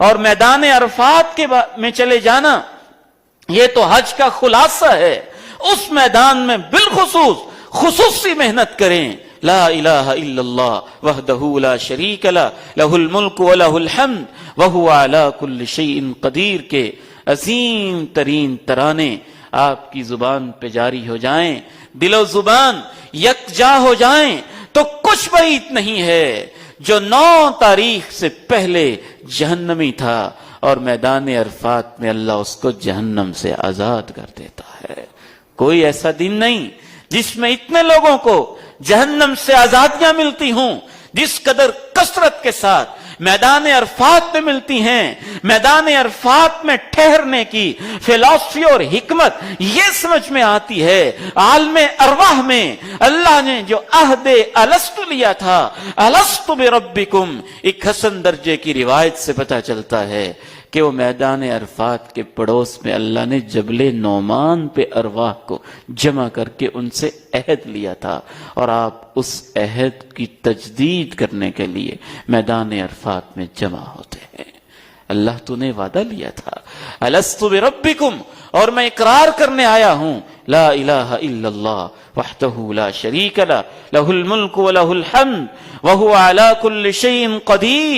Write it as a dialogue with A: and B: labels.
A: اور میدان عرفات میں چلے جانا یہ تو حج کا خلاصہ ہے. اس میدان میں بالخصوص خصوصی محنت کریں. لا الہ الا اللہ وحدہ لا شریک لہ لہ الملک ولہ الحمد وہو علی کل شیء قدیر کے عظیم ترین ترانے آپ کی زبان پہ جاری ہو جائیں، دل و زبان یکجا ہو جائیں، تو کچھ بعید نہیں ہے جو 9 تاریخ سے پہلے جہنمی تھا اور میدان عرفات میں اللہ اس کو جہنم سے آزاد کر دیتا ہے. کوئی ایسا دن نہیں جس میں اتنے لوگوں کو جہنم سے آزادیاں ملتی ہوں جس قدر کثرت کے ساتھ میدان عرفات میں ملتی ہیں. میدان عرفات میں ٹھہرنے کی فلسفی اور حکمت یہ سمجھ میں آتی ہے. عالم ارواح میں اللہ نے جو عہد الست لیا تھا، الست بربکم، ایک حسن درجے کی روایت سے پتہ چلتا ہے کہ وہ میدان عرفات کے پڑوس میں اللہ نے جبل نعمان پہ ارواح کو جمع کر کے ان سے عہد لیا تھا، اور آپ اس عہد کی تجدید کرنے کے لیے میدان عرفات میں جمع ہوتے ہیں. اللہ تو نے وعدہ لیا تھا الست بربکم، اور میں اقرار کرنے آیا ہوں لا الہ الا اللہ وحدہ لا شریک لہ لہ الملک ولہ الحمد وہو علی کل شیء قدیر.